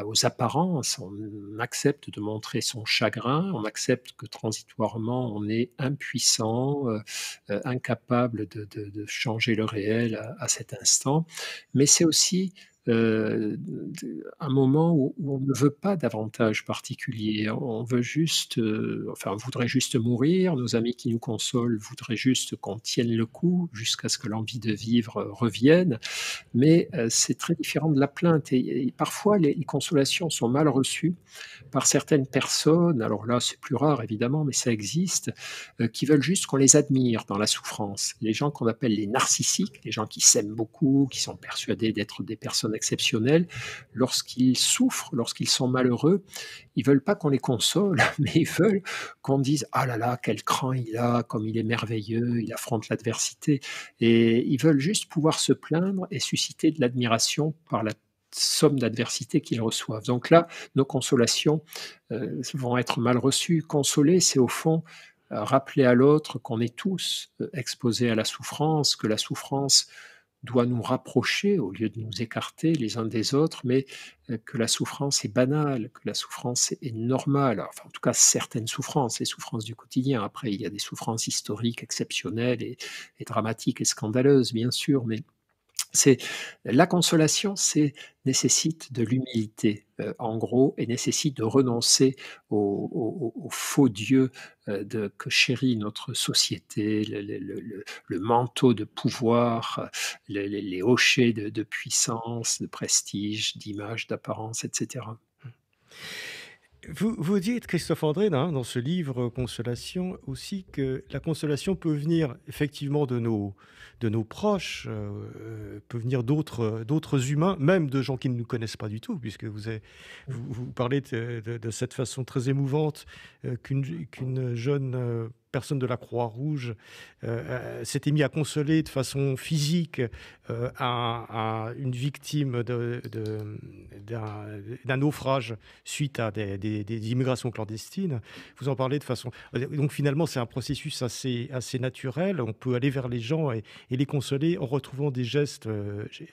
aux apparences. On accepte de montrer son chagrin, on accepte que transitoirement on est impuissant, incapable de changer le réel à cet instant. Mais c'est aussi un moment où on ne veut pas d'avantages particuliers. On veut juste, enfin, on voudrait juste mourir. Nos amis qui nous consolent voudraient juste qu'on tienne le coup jusqu'à ce que l'envie de vivre revienne. Mais c'est très différent de la plainte et parfois les consolations sont mal reçues par certaines personnes, alors là c'est plus rare évidemment, mais ça existe, qui veulent juste qu'on les admire dans la souffrance. Les gens qu'on appelle les narcissiques, les gens qui s'aiment beaucoup, qui sont persuadés d'être des personnes exceptionnelles, lorsqu'ils souffrent, lorsqu'ils sont malheureux, ils veulent pas qu'on les console, mais ils veulent qu'on dise: «Ah là là, quel cran il a, comme il est merveilleux, il affronte l'adversité» et ils veulent juste pouvoir se plaindre et susciter de l'admiration par la somme d'adversité qu'ils reçoivent. Donc là, nos consolations, vont être mal reçues. Consoler, c'est au fond, rappeler à l'autre qu'on est tous, exposés à la souffrance, que la souffrance doit nous rapprocher au lieu de nous écarter les uns des autres, mais que la souffrance est banale, que la souffrance est normale. Enfin, en tout cas, certaines souffrances, les souffrances du quotidien. Après, il y a des souffrances historiques exceptionnelles et dramatiques et scandaleuses, bien sûr, mais C'est la consolation, nécessite de l'humilité, en gros, et nécessite de renoncer aux faux dieux, que chérit notre société, le manteau de pouvoir, les hochets de puissance, de prestige, d'image, d'apparence, et cetera. Vous dites, Christophe André, dans ce livre Consolation, aussi que la consolation peut venir effectivement de nos proches, peut venir d'autres humains, même de gens qui ne nous connaissent pas du tout, puisque vous parlez de cette façon très émouvante qu'une jeune personne de la Croix-Rouge s'était mis à consoler de façon physique une victime d'un naufrage suite à des immigrations clandestines. Vous en parlez de façon... Donc finalement, c'est un processus assez naturel. On peut aller vers les gens et les consoler en retrouvant des gestes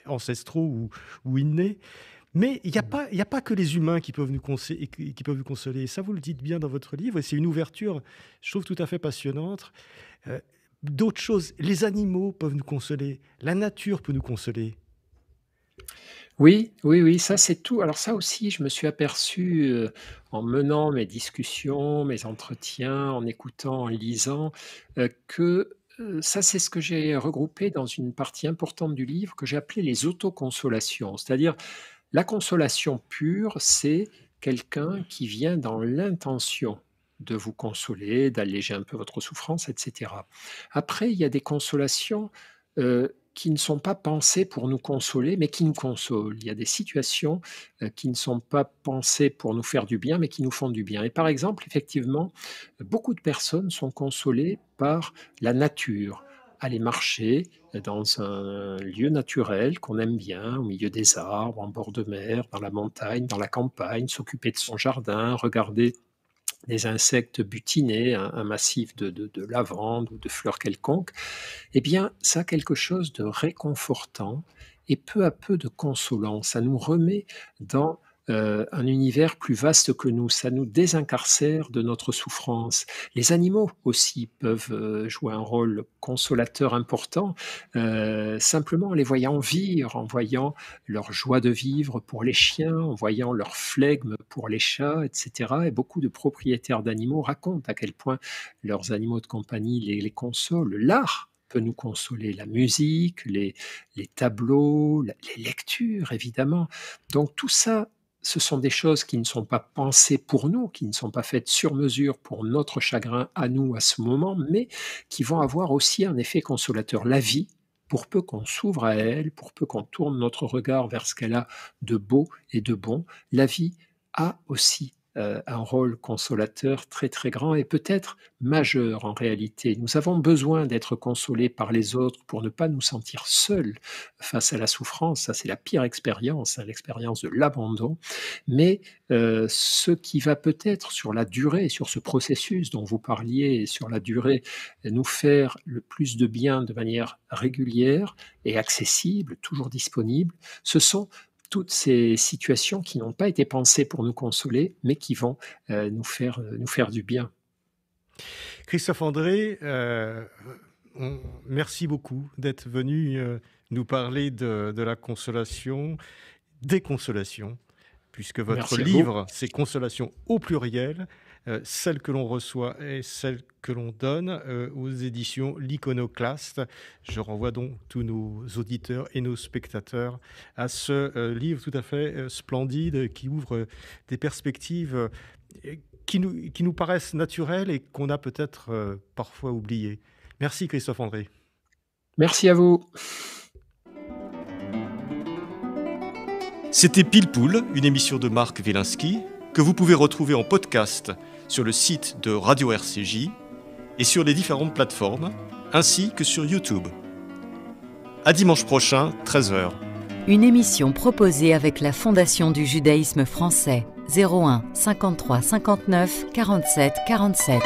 ancestraux ou innés. Mais il n'y a pas que les humains qui peuvent nous consoler. Ça, vous le dites bien dans votre livre, et c'est une ouverture, je trouve, tout à fait passionnante. D'autres choses, les animaux peuvent nous consoler, la nature peut nous consoler. Oui, oui, oui, ça c'est tout. Alors ça aussi, je me suis aperçu, en menant mes discussions, mes entretiens, en écoutant, en lisant, que, ça c'est ce que j'ai regroupé dans une partie importante du livre que j'ai appelé les autoconsolations. C'est-à-dire, la consolation pure, c'est quelqu'un qui vient dans l'intention de vous consoler, d'alléger un peu votre souffrance, et cetera. Après, il y a des consolations, qui ne sont pas pensées pour nous consoler, mais qui nous consolent. Il y a des situations, qui ne sont pas pensées pour nous faire du bien, mais qui nous font du bien. Et par exemple, effectivement, beaucoup de personnes sont consolées par la nature. Aller marcher dans un lieu naturel qu'on aime bien, au milieu des arbres, en bord de mer, dans la montagne, dans la campagne, s'occuper de son jardin, regarder des insectes butinés, un massif de lavande ou de fleurs quelconques, eh bien, ça a quelque chose de réconfortant et peu à peu de consolant. Ça nous remet dans un univers plus vaste que nous, ça nous désincarcère de notre souffrance. Les animaux aussi peuvent jouer un rôle consolateur important, simplement en les voyant vivre, en voyant leur joie de vivre pour les chiens, en voyant leur flegme pour les chats, etc. Et beaucoup de propriétaires d'animaux racontent à quel point leurs animaux de compagnie les consolent. L'art peut nous consoler, la musique, les tableaux, les lectures, évidemment. Donc tout ça, ce sont des choses qui ne sont pas pensées pour nous, qui ne sont pas faites sur mesure pour notre chagrin à nous à ce moment, mais qui vont avoir aussi un effet consolateur. La vie, pour peu qu'on s'ouvre à elle, pour peu qu'on tourne notre regard vers ce qu'elle a de beau et de bon, la vie a aussi un rôle consolateur très très grand et peut-être majeur en réalité. Nous avons besoin d'être consolés par les autres pour ne pas nous sentir seuls face à la souffrance. Ça, c'est la pire expérience, hein, l'expérience de l'abandon. Mais ce qui va peut-être sur la durée, sur ce processus dont vous parliez, sur la durée, nous faire le plus de bien de manière régulière et accessible, toujours disponible, ce sont toutes ces situations qui n'ont pas été pensées pour nous consoler, mais qui vont nous faire du bien. Christophe André, merci beaucoup d'être venu nous parler de la consolation, des consolations, puisque votre livre, c'est Consolation au pluriel, celle que l'on reçoit et celle que l'on donne aux éditions L'Iconoclaste. Je renvoie donc tous nos auditeurs et nos spectateurs à ce livre tout à fait splendide qui ouvre des perspectives qui nous paraissent naturelles et qu'on a peut-être parfois oubliées. Merci Christophe André. Merci à vous. C'était Pile Poule, une émission de Marc Wielinski que vous pouvez retrouver en podcast sur le site de Radio RCJ et sur les différentes plateformes, ainsi que sur YouTube. À dimanche prochain, 13h. Une émission proposée avec la Fondation du judaïsme français, 01 53 59 47 47.